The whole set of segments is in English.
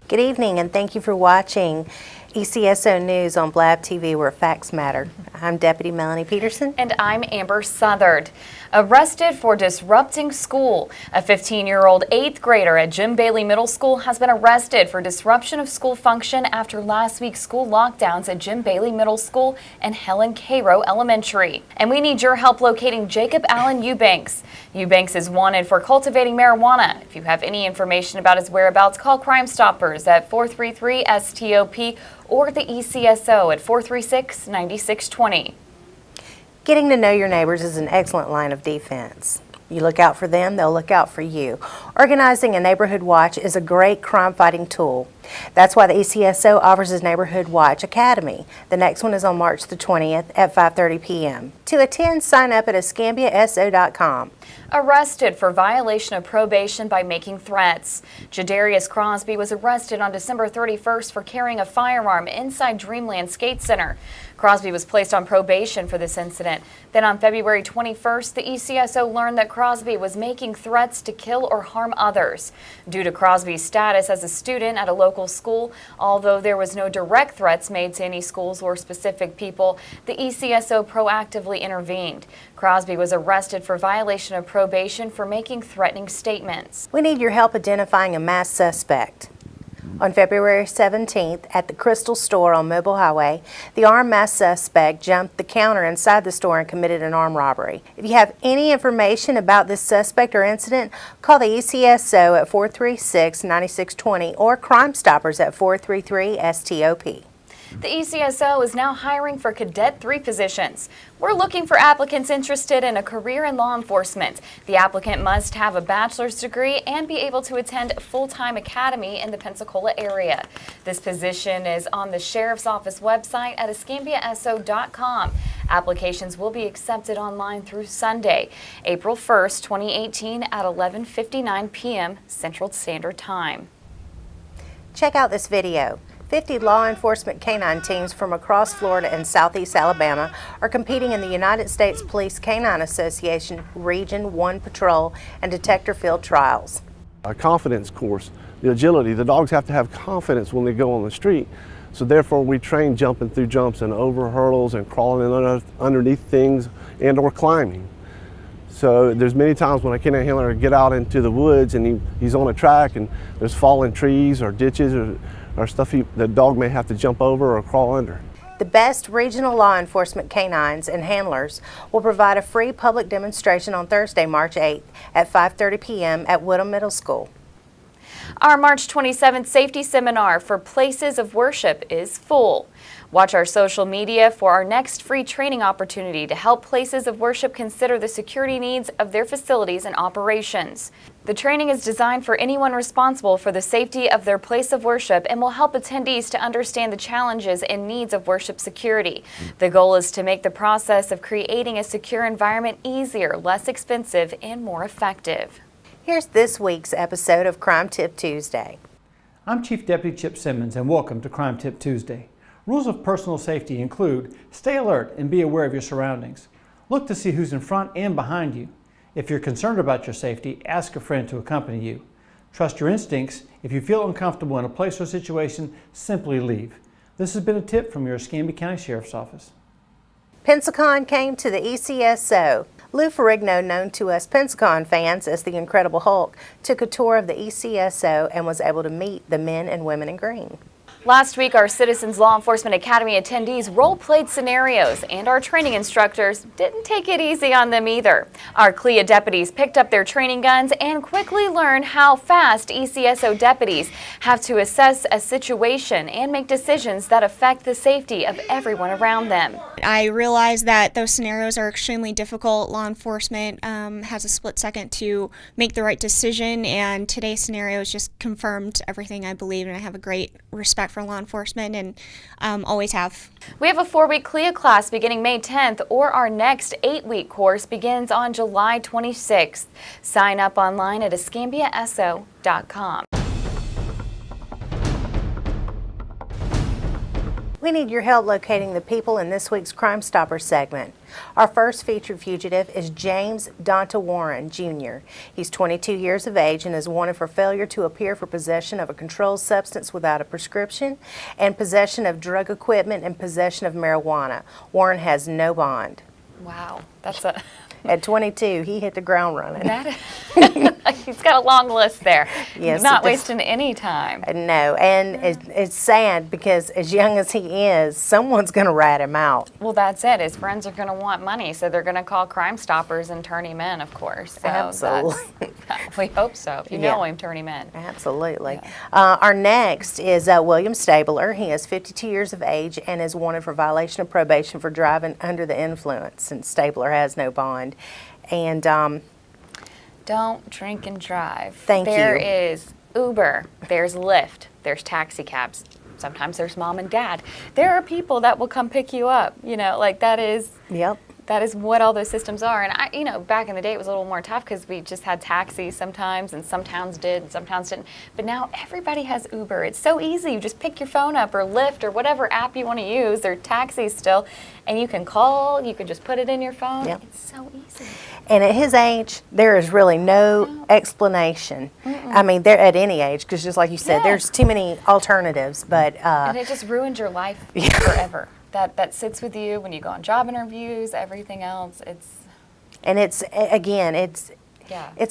Good evening, and thank you for watching ECSO News on Blab TV, where facts matter. I'm Deputy Melanie Peterson. And I'm Amber Southard. Arrested for disrupting school. A 15-year-old 8th grader at Jim Bailey Middle School has been arrested for disruption of school function after last week's school lockdowns at Jim Bailey Middle School and Helen Cairo Elementary. And we need your help locating Jacob Allen Eubanks. Eubanks is wanted for cultivating marijuana. If you have any information about his whereabouts, call Crime Stoppers at 433-STOP or the ECSO at 436-9620. Getting to know your neighbors is an excellent line of defense. You look out for them, they'll look out for you. Organizing a neighborhood watch is a great crime-fighting tool. That's why the ECSO offers its Neighborhood Watch Academy. The next one is on March the 20th at 5:30 p.m. To attend, sign up at EscambiaSO.com. Arrested for violation of probation by making threats. Jadarius Crosby was arrested on December 31st for carrying a firearm inside Dreamland Skate Center. Crosby was placed on probation for this incident. Then on February 21st, the ECSO learned that Crosby was making threats to kill or harm others. Due to Crosby's status as a student at a local school, although there was no direct threats made to any schools or specific people, the ECSO proactively intervened. Crosby was arrested for violation of probation for making threatening statements. We need your help identifying a masked suspect. On February 17th, at the Crystal Store on Mobile Highway, the armed masked suspect jumped the counter inside the store and committed an armed robbery. If you have any information about this suspect or incident, call the ECSO at 436-9620 or Crime Stoppers at 433-STOP. The ECSO is now hiring for Cadet 3 positions. We're looking for applicants interested in a career in law enforcement. The applicant must have a bachelor's degree and be able to attend a full-time academy in the Pensacola area. This position is on the Sheriff's Office website at EscambiaSO.com. Applications will be accepted online through Sunday, April 1st, 2018 at 11:59 p.m. Central Standard Time. Check out this video. 50 law enforcement canine teams from across Florida and southeast Alabama are competing in the United States Police Canine Association Region 1 Patrol and Detector Field Trials. A confidence course, the agility. The dogs have to have confidence when they go on the street. So therefore we train jumping through jumps and over hurdles and crawling underneath things and or climbing. So there's many times when a canine handler get out into the woods and he's on a track and there's fallen trees or ditches or stuff the dog may have to jump over or crawl under. The best regional law enforcement canines and handlers will provide a free public demonstration on Thursday, March 8th at 5:30 p.m. at Woodham Middle School. Our March 27th safety seminar for places of worship is full. Watch our social media for our next free training opportunity to help places of worship consider the security needs of their facilities and operations. The training is designed for anyone responsible for the safety of their place of worship and will help attendees to understand the challenges and needs of worship security. The goal is to make the process of creating a secure environment easier, less expensive, and more effective. Here's this week's episode of Crime Tip Tuesday. I'm Chief Deputy Chip Simmons, and welcome to Crime Tip Tuesday. Rules of personal safety include stay alert and be aware of your surroundings. Look to see who's in front and behind you. If you're concerned about your safety, ask a friend to accompany you. Trust your instincts. If you feel uncomfortable in a place or situation, simply leave. This has been a tip from your Escambia County Sheriff's Office. Pensacon came to the ECSO. Lou Ferrigno, known to us Pensacon fans as the Incredible Hulk, took a tour of the ECSO and was able to meet the men and women in green. Last week, our Citizens Law Enforcement Academy attendees role-played scenarios, and our training instructors didn't take it easy on them either. Our CLIA deputies picked up their training guns and quickly learned how fast ECSO deputies have to assess a situation and make decisions that affect the safety of everyone around them. I realize that those scenarios are extremely difficult. Law enforcement has a split second to make the right decision, and today's scenarios just confirmed everything I believe, and I have a great respect for law enforcement and always have. We have a 4-week CLIA class beginning May 10th, or our next 8-week course begins on July 26th. Sign up online at EscambiaSO.com. We need your help locating the people in this week's Crime Stopper segment. Our first featured fugitive is James Donta Warren, Jr. He's 22 years of age and is wanted for failure to appear for possession of a controlled substance without a prescription and possession of drug equipment and possession of marijuana. Warren has no bond. Wow, that's a... At 22, he hit the ground running. He's got a long list there. Yes, Not wasting any time. No, and it's sad because as young as he is, someone's going to rat him out. Well, that's it. His friends are going to want money, so they're going to call Crime Stoppers and turn him in, of course. So Absolutely. We hope so. If you know him, turn him in. Absolutely. Our next is William Stabler. He is 52 years of age and is wanted for violation of probation for driving under the influence, since Stabler has no bond. And don't drink and drive. Thank you. There is Uber, there's Lyft, there's taxi cabs. Sometimes there's mom and dad. There are people that will come pick you up. You know, like that is what all those systems are. And back in the day it was a little more tough because we just had taxis sometimes, and some towns did and some towns didn't. But now everybody has Uber. It's so easy. You just pick your phone up, or Lyft, or whatever app you want to use. There are taxis still, and you can call. You can just put it in your phone. Yep. It's so easy. And at his age, there is really no explanation. I mean, they're at any age, because just like you said, there's too many alternatives. But and it just ruins your life forever. That sits with you when you go on job interviews, everything else. It's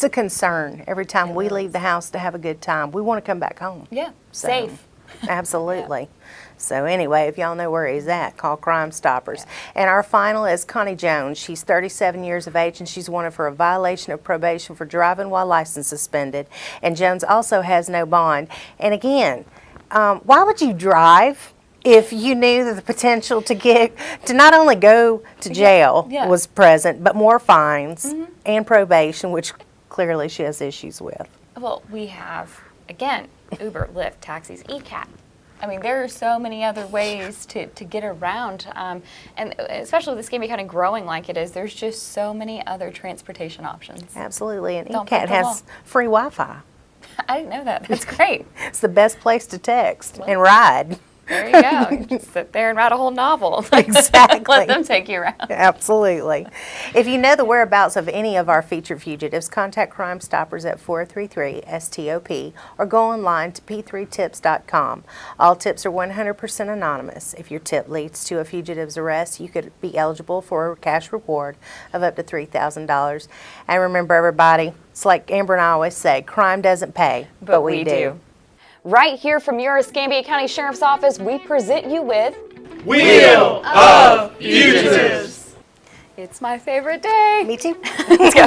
a concern every time we leave the house to have a good time. We want to come back home. Yeah, So, safe. Absolutely. So anyway, if y'all know where he's at, call Crime Stoppers. And our final is Connie Jones. She's 37 years of age and she's wanted for a violation of probation for driving while license suspended. And Jones also has no bond. And again, why would you drive if you knew that the potential to not only go to jail was present, but more fines and probation, which clearly she has issues with? Well, we have, again, Uber, Lyft, taxis, ECAT. I mean, there are so many other ways to get around, and especially with Escambia County growing like it is, there's just so many other transportation options. Absolutely, and Don't ECAT break the has law. free Wi-Fi. I didn't know that. That's great. It's the best place to text and ride. There you go. You just sit there and write a whole novel. Exactly. Let them take you around. Absolutely. If you know the whereabouts of any of our featured fugitives, contact Crime Stoppers at 433-STOP or go online to p3tips.com. All tips are 100% anonymous. If your tip leads to a fugitive's arrest, you could be eligible for a cash reward of up to $3,000. And remember, everybody, it's like Amber and I always say, crime doesn't pay, but we do. Right here from your Escambia County Sheriff's Office, we present you with Wheel of Fugitives. It's my favorite day. Me too. Let's go.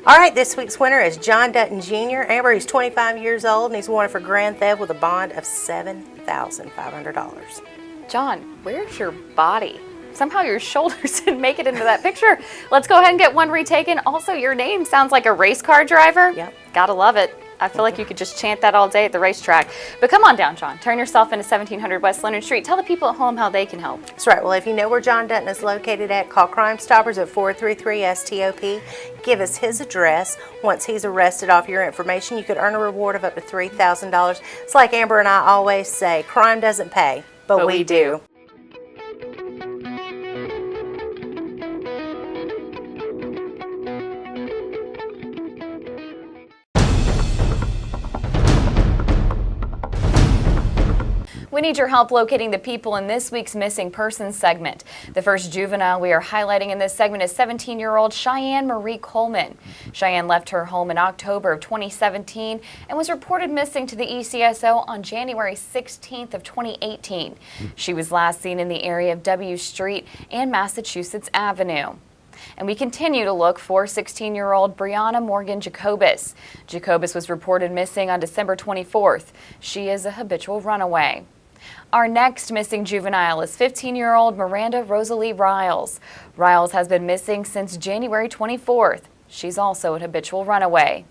All right, this week's winner is John Dutton Jr. Amber, he's 25 years old and he's wanted for grand theft with a bond of $7,500. John, where's your body? Somehow your shoulders didn't make it into that picture. Let's go ahead and get one retaken. Also, your name sounds like a race car driver. Yep. Gotta love it. I feel like you could just chant that all day at the racetrack. But come on down, John. Turn yourself into 1700 West Leonard Street. Tell the people at home how they can help. That's right. Well, if you know where John Dutton is located at, call Crime Stoppers at 433-STOP. Give us his address. Once he's arrested off your information, you could earn a reward of up to $3,000. It's like Amber and I always say, crime doesn't pay, but we do. We need your help locating the people in this week's Missing Persons segment. The first juvenile we are highlighting in this segment is 17-year-old Cheyenne Marie Coleman. Cheyenne left her home in October of 2017 and was reported missing to the ECSO on January 16th of 2018. She was last seen in the area of W Street and Massachusetts Avenue. And we continue to look for 16-year-old Brianna Morgan Jacobus. Jacobus was reported missing on December 24th. She is a habitual runaway. Our next missing juvenile is 15-year-old Miranda Rosalie Riles. Riles has been missing since January 24th. She's also a habitual runaway.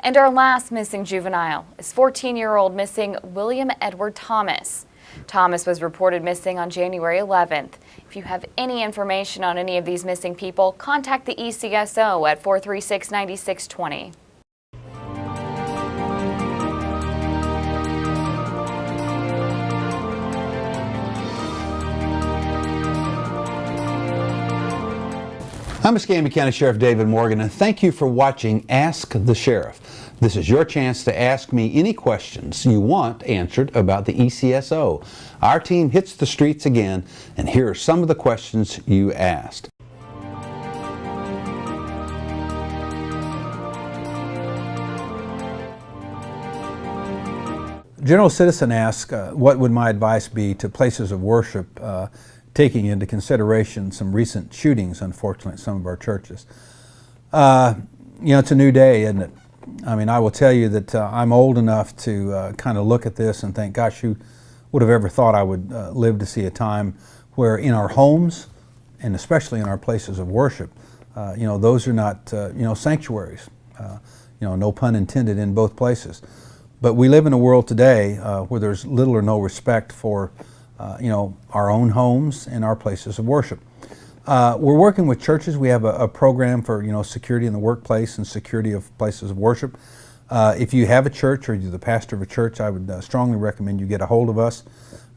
And our last missing juvenile is 14-year-old missing William Edward Thomas. Thomas was reported missing on January 11th. If you have any information on any of these missing people, contact the ECSO at 436-9620. I'm Escambia County Sheriff David Morgan, and thank you for watching Ask the Sheriff. This is your chance to ask me any questions you want answered about the ECSO. Our team hits the streets again, and here are some of the questions you asked. General citizen asks, what would my advice be to places of worship, taking into consideration some recent shootings, unfortunately, at some of our churches? It's a new day, isn't it? I mean, I will tell you that I'm old enough to kind of look at this and think, gosh, who would have ever thought I would live to see a time where in our homes, and especially in our places of worship, those are not, sanctuaries. No pun intended in both places. But we live in a world today where there's little or no respect for, our own homes and our places of worship. We're working with churches. We have a program for, security in the workplace and security of places of worship. If you have a church or you're the pastor of a church, I would strongly recommend you get a hold of us,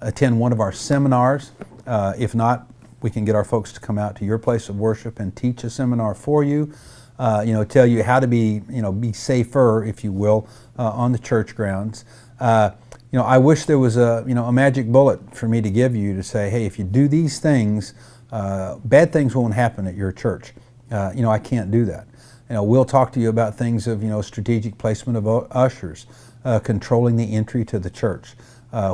attend one of our seminars. If not, we can get our folks to come out to your place of worship and teach a seminar for you. Tell you how to be safer, if you will, on the church grounds. I wish there was a magic bullet for me to give you to say, hey, if you do these things, bad things won't happen at your church. I can't do that. We'll talk to you about things of, strategic placement of ushers, controlling the entry to the church,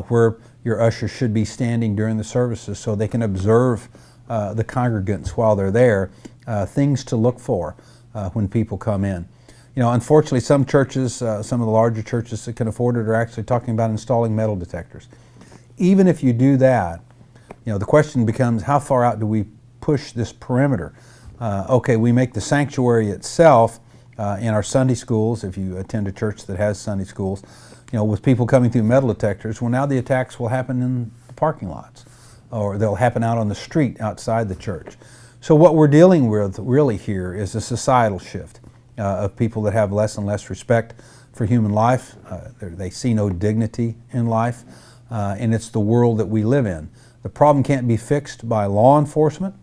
where your ushers should be standing during the services so they can observe the congregants while they're there, things to look for when people come in. Unfortunately, some churches, some of the larger churches that can afford it, are actually talking about installing metal detectors. Even if you do that, the question becomes, how far out do we push this perimeter? Okay, we make the sanctuary itself in our Sunday schools, if you attend a church that has Sunday schools, with people coming through metal detectors. Well, now the attacks will happen in the parking lots, or they'll happen out on the street outside the church. So what we're dealing with really here is a societal shift of people that have less and less respect for human life. They see no dignity in life, and it's the world that we live in. The problem can't be fixed by law enforcement.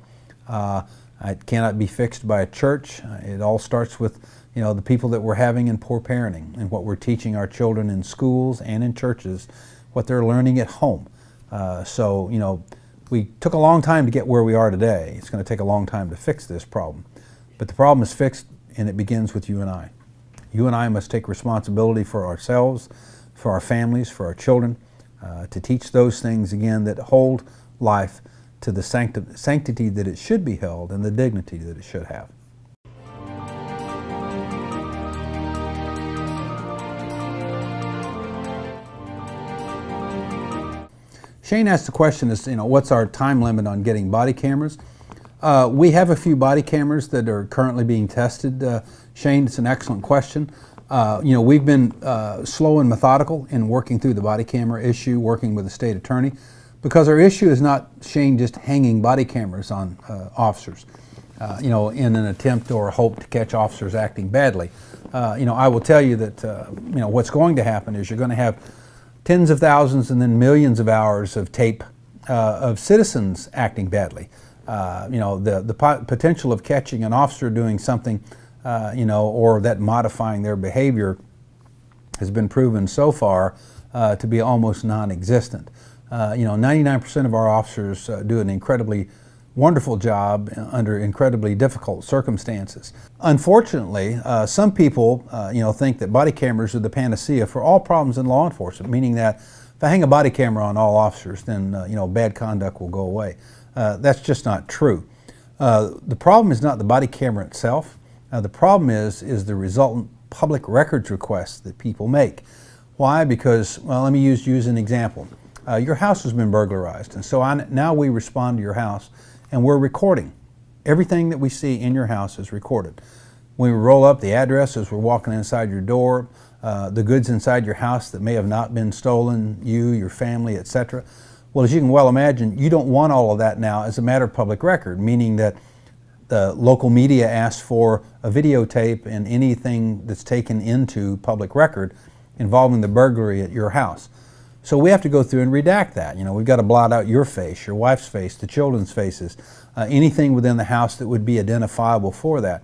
It cannot be fixed by a church. It all starts with the people that we're having in poor parenting and what we're teaching our children in schools and in churches, what they're learning at home. We took a long time to get where we are today. It's going to take a long time to fix this problem. But the problem is fixed, and it begins with you and I. You and I must take responsibility for ourselves, for our families, for our children, to teach those things again that hold life to the sanctity that it should be held and the dignity that it should have. Shane asked the question is, what's our time limit on getting body cameras? We have a few body cameras that are currently being tested. Shane, it's an excellent question. We've been slow and methodical in working through the body camera issue, working with the state attorney, because our issue is not, Shane, just hanging body cameras on officers, in an attempt or hope to catch officers acting badly. I will tell you that, what's going to happen is you're going to have tens of thousands and then millions of hours of tape of citizens acting badly. The potential of catching an officer doing something, or that modifying their behavior has been proven so far to be almost non-existent. 99% of our officers do an incredibly wonderful job under incredibly difficult circumstances. Unfortunately, some people, think that body cameras are the panacea for all problems in law enforcement, meaning that if I hang a body camera on all officers, then, bad conduct will go away. That's just not true. The problem is not the body camera itself. The problem is the resultant public records requests that people make. Why? Because, let me use you as an example. Your house has been burglarized, and so now we respond to your house, and we're recording. Everything that we see in your house is recorded. When we roll up the address as we're walking inside your door, the goods inside your house that may have not been stolen, you, your family, etc. Well, as you can well imagine, you don't want all of that now as a matter of public record, meaning that the local media asks for a videotape and anything that's taken into public record involving the burglary at your house. So we have to go through and redact that. You know, we've got to blot out your face, your wife's face, the children's faces, anything within the house that would be identifiable for that.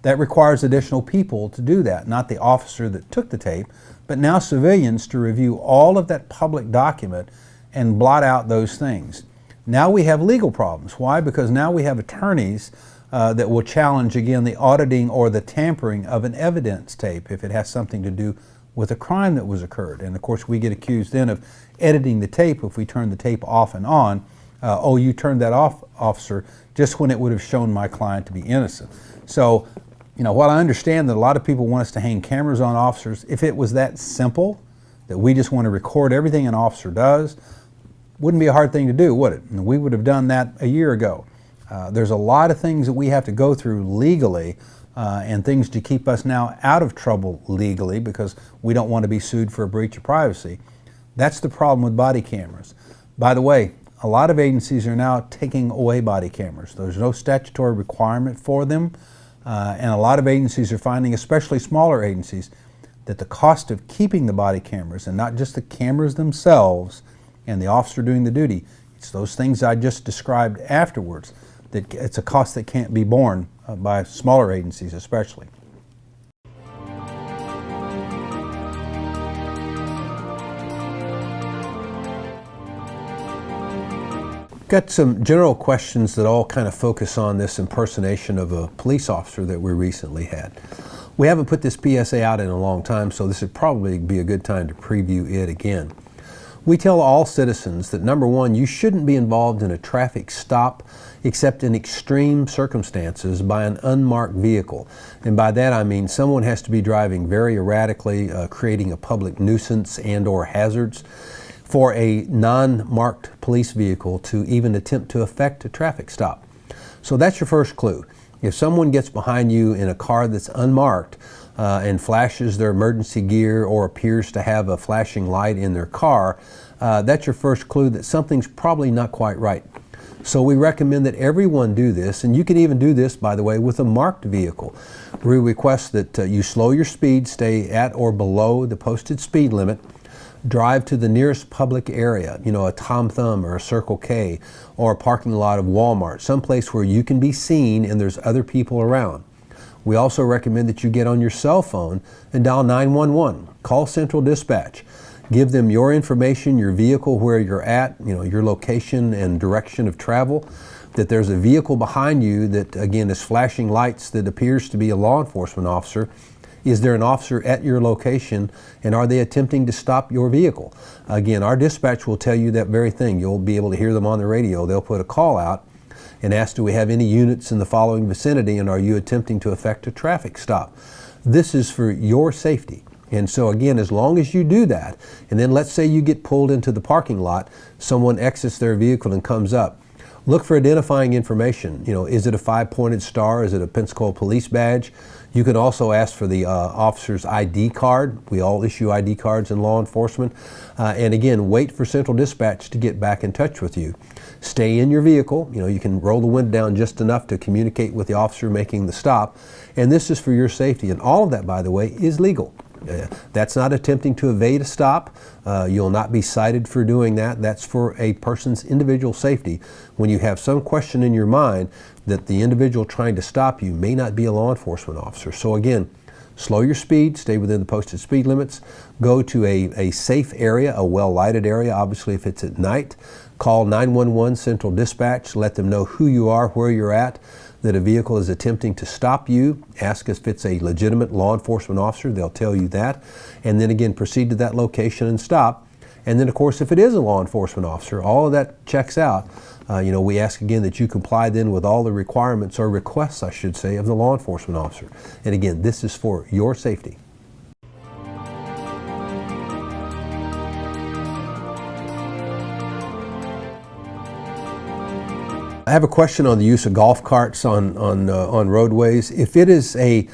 That requires additional people to do that, not the officer that took the tape, but now civilians to review all of that public document and blot out those things. Now we have legal problems. Why? Because now we have attorneys that will challenge, again, the auditing or the tampering of an evidence tape if it has something to do with a crime that was occurred. And of course we get accused then of editing the tape if we turn the tape off and on. Oh, you turned that off, officer, just when it would have shown my client to be innocent. So, you know, while I understand that a lot of people want us to hang cameras on officers, if it was that simple, that we just want to record everything an officer does, wouldn't be a hard thing to do, would it? And we would have done that a year ago. There's a lot of things that we have to go through legally and things to keep us now out of trouble legally because we don't want to be sued for a breach of privacy. That's the problem with body cameras. By the way, a lot of agencies are now taking away body cameras. There's no statutory requirement for them, and a lot of agencies are finding, especially smaller agencies, that the cost of keeping the body cameras, and not just the cameras themselves and the officer doing the duty, it's those things I just described afterwards, that it's a cost that can't be borne by smaller agencies especially. Got some general questions that all kind of focus on this impersonation of a police officer that we recently had. We haven't put this PSA out in a long time, so this would probably be a good time to preview it again. We tell all citizens that, number one, you shouldn't be involved in a traffic stop except in extreme circumstances by an unmarked vehicle. And by that I mean someone has to be driving very erratically, creating a public nuisance and or hazards for a non-marked police vehicle to even attempt to effect a traffic stop. So that's your first clue. If someone gets behind you in a car that's unmarked and flashes their emergency gear or appears to have a flashing light in their car, that's your first clue that something's probably not quite right. So we recommend that everyone do this, and you can even do this, by the way, with a marked vehicle. We request that you slow your speed, stay at or below the posted speed limit, drive to the nearest public area, you know, a Tom Thumb or a Circle K or a parking lot of Walmart, someplace where you can be seen and there's other people around. We also recommend that you get on your cell phone and dial 911. Call Central Dispatch. Give them your information, your vehicle, where you're at, you know, your location and direction of travel, that there's a vehicle behind you that, again, is flashing lights that appears to be a law enforcement officer. Is there an officer at your location, and are they attempting to stop your vehicle? Again, our dispatch will tell you that very thing. You'll be able to hear them on the radio. They'll put a call out and ask, do we have any units in the following vicinity, and are you attempting to effect a traffic stop? This is for your safety. And so again, as long as you do that, and then let's say you get pulled into the parking lot, someone exits their vehicle and comes up, look for identifying information. You know, is it a 5-pointed star? Is it a Pensacola police badge? You can also ask for the officer's ID card. We all issue ID cards in law enforcement. And again, wait for Central Dispatch to get back in touch with you. Stay in your vehicle. You know, you can roll the window down just enough to communicate with the officer making the stop. And this is for your safety. And all of that, by the way, is legal. That's not attempting to evade a stop. You'll not be cited for doing that. That's for a person's individual safety. When you have some question in your mind that the individual trying to stop you may not be a law enforcement officer. So again, slow your speed, stay within the posted speed limits, go to a safe area, a well-lighted area, obviously if it's at night. Call 911 Central Dispatch, let them know who you are, where you're at, that a vehicle is attempting to stop you. Ask if it's a legitimate law enforcement officer. They'll tell you that. And then again, proceed to that location and stop. And then of course, if it is a law enforcement officer, all of that checks out. You know, we ask again that you comply then with all the requirements, or requests, I should say, of the law enforcement officer. And again, this is for your safety. I have a question on the use of golf carts on roadways. If it is a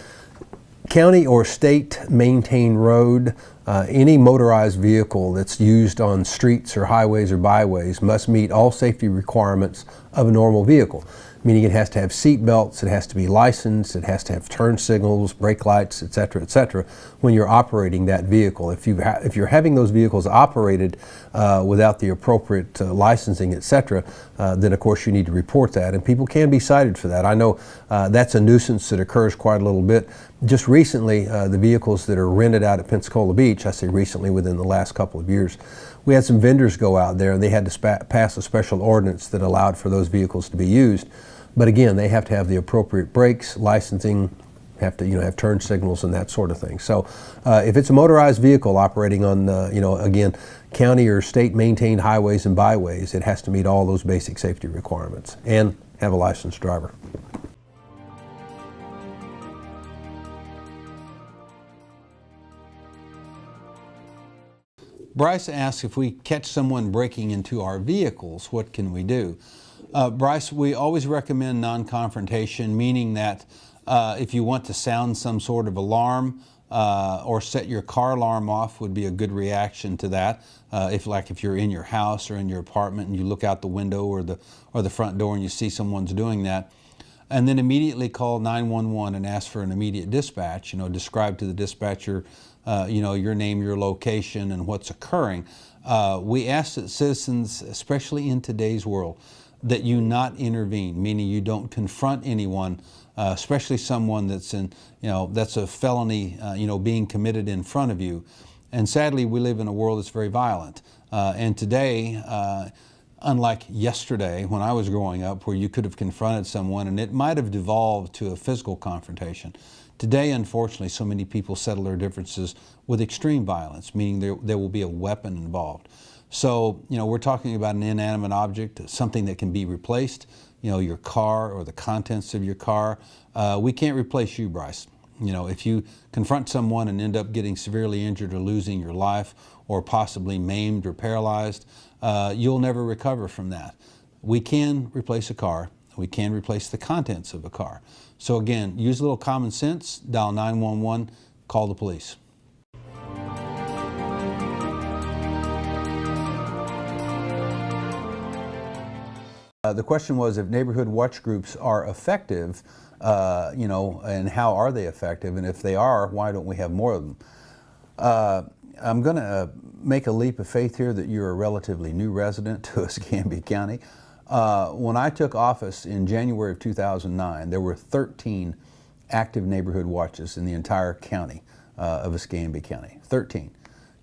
county or state maintained road, Any motorized vehicle that's used on streets or highways or byways must meet all safety requirements of a normal vehicle, meaning it has to have seat belts, it has to be licensed, it has to have turn signals, brake lights, etc., when you're operating that vehicle. If you're having those vehicles operated without the appropriate licensing, etc., then of course you need to report that, and people can be cited for that. I know that's a nuisance that occurs quite a little bit. Just recently, the vehicles that are rented out at Pensacola Beach, I say recently within the last couple of years, we had some vendors go out there and they had to pass a special ordinance that allowed for those vehicles to be used. But again, they have to have the appropriate brakes, licensing, have to have turn signals and that sort of thing. So if it's a motorized vehicle operating on again, county or state maintained highways and byways, it has to meet all those basic safety requirements and have a licensed driver. Bryce asks, if we catch someone breaking into our vehicles, what can we do? Bryce, we always recommend non-confrontation, meaning that if you want to sound some sort of alarm or set your car alarm off would be a good reaction to that. If you're in your house or in your apartment and you look out the window or the front door and you see someone's doing that, and then immediately call 911 and ask for an immediate dispatch. Describe to the dispatcher your name, your location, and what's occurring. We ask that citizens, especially in today's world, that you not intervene, meaning you don't confront anyone, especially someone that's that's a felony, being committed in front of you. And sadly, we live in a world that's very violent. And today, unlike yesterday when I was growing up, where you could have confronted someone and it might have devolved to a physical confrontation, today, unfortunately, so many people settle their differences with extreme violence, meaning there will be a weapon involved. So, we're talking about an inanimate object, something that can be replaced, your car or the contents of your car. We can't replace you, Bryce. If you confront someone and end up getting severely injured or losing your life or possibly maimed or paralyzed, you'll never recover from that. We can replace a car. We can replace the contents of a car. So again, use a little common sense, dial 911, call the police. The question was if neighborhood watch groups are effective, and how are they effective? And if they are, why don't we have more of them? I'm going to make a leap of faith here that you're a relatively new resident to Escambia County. When I took office in January of 2009, there were 13 active neighborhood watches in the entire county of Escambia County, 13.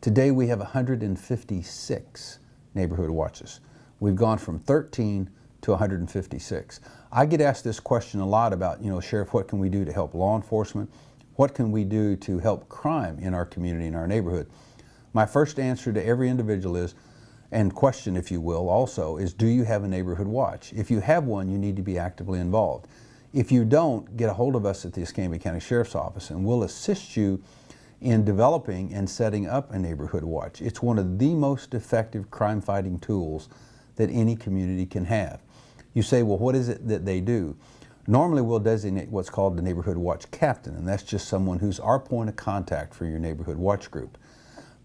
Today we have 156 neighborhood watches. We've gone from 13 to 156. I get asked this question a lot about, Sheriff, what can we do to help law enforcement? What can we do to help crime in our community, in our neighborhood? My first answer to every individual is, and question, if you will, also, is do you have a neighborhood watch? If you have one, you need to be actively involved. If you don't, get a hold of us at the Escambia County Sheriff's Office and we'll assist you in developing and setting up a neighborhood watch. It's one of the most effective crime-fighting tools that any community can have. You say, well, what is it that they do? Normally we'll designate what's called the neighborhood watch captain, and that's just someone who's our point of contact for your neighborhood watch group.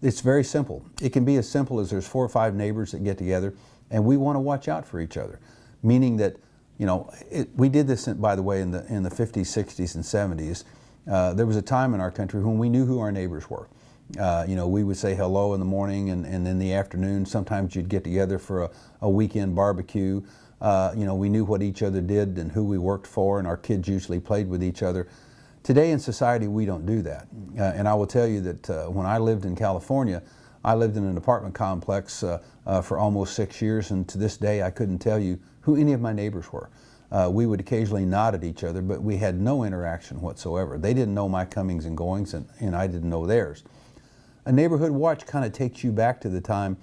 It's very simple. It can be as simple as there's 4 or 5 neighbors that get together and we want to watch out for each other. Meaning that, we did this, by the way, in the 50s, 60s, and 70s. There was a time in our country when we knew who our neighbors were. We would say hello in the morning and in the afternoon. Sometimes you'd get together for a weekend barbecue. We knew what each other did and who we worked for, and our kids usually played with each other. Today in society, we don't do that. And I will tell you that when I lived in California, I lived in an apartment complex for almost 6 years, and to this day I couldn't tell you who any of my neighbors were. We would occasionally nod at each other, but we had no interaction whatsoever. They didn't know my comings and goings, and I didn't know theirs. A neighborhood watch kind of takes you back to the time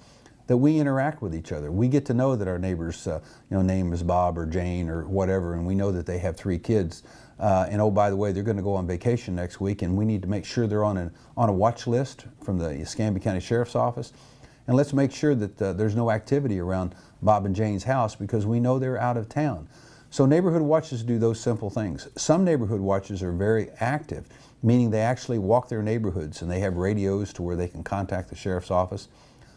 that we interact with each other. We get to know that our neighbor's name is Bob or Jane or whatever, and we know that they have 3 kids. And oh, by the way, they're going to go on vacation next week, and we need to make sure they're on a watch list from the Escambia County Sheriff's Office. And let's make sure that there's no activity around Bob and Jane's house because we know they're out of town. So neighborhood watches do those simple things. Some neighborhood watches are very active, meaning they actually walk their neighborhoods and they have radios to where they can contact the sheriff's office.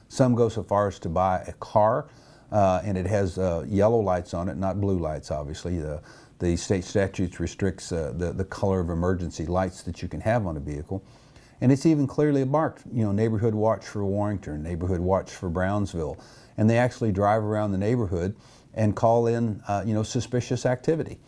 Some go so far as to buy a car and it has yellow lights on it, not blue lights obviously. The state statutes restricts the color of emergency lights that you can have on a vehicle. And it's even clearly marked, you know, neighborhood watch for Warrington, neighborhood watch for Brownsville. And they actually drive around the neighborhood and call in, you know, suspicious activity.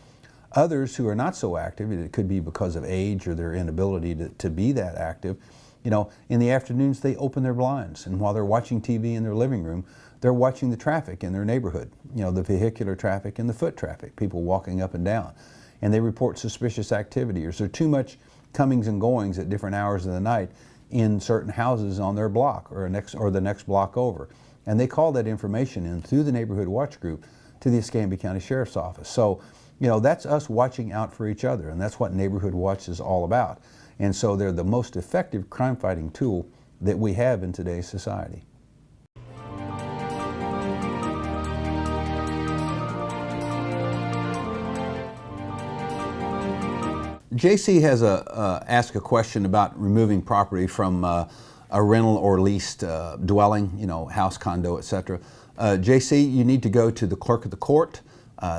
Others who are not so active, it could be because of age or their inability to be that active, you know, in the afternoons they open their blinds, and while they're watching TV in their living room, they're watching the traffic in their neighborhood, you know, the vehicular traffic and the foot traffic, people walking up and down. And they report suspicious activity, or is there too much comings and goings at different hours of the night in certain houses on their block or the next block over. And they call that information in through the Neighborhood Watch Group to the Escambia County Sheriff's Office. So, you know, that's us watching out for each other, and that's what Neighborhood Watch is all about. And so they're the most effective crime-fighting tool that we have in today's society. JC has asked a question about removing property from a rental or leased dwelling, you know, house, condo, etc. JC, you need to go to the clerk of the court.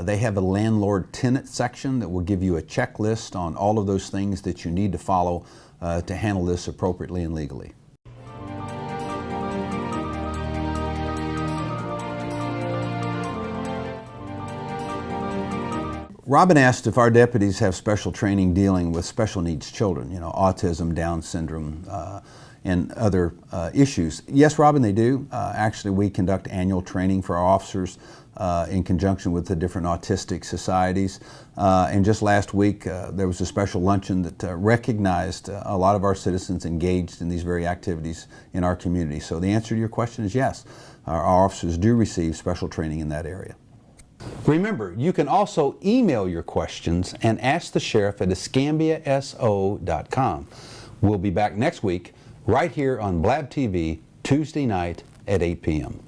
They have a landlord-tenant section that will give you a checklist on all of those things that you need to follow to handle this appropriately and legally. Robin asked if our deputies have special training dealing with special needs children, you know, autism, Down syndrome, and other issues. Yes, Robin, they do. Actually, we conduct annual training for our officers in conjunction with the different autistic societies. And just last week, there was a special luncheon that recognized a lot of our citizens engaged in these very activities in our community. So the answer to your question is yes. Our officers do receive special training in that area. Remember, you can also email your questions and ask the sheriff at escambiaso.com. We'll be back next week right here on Blab TV Tuesday night at 8 p.m.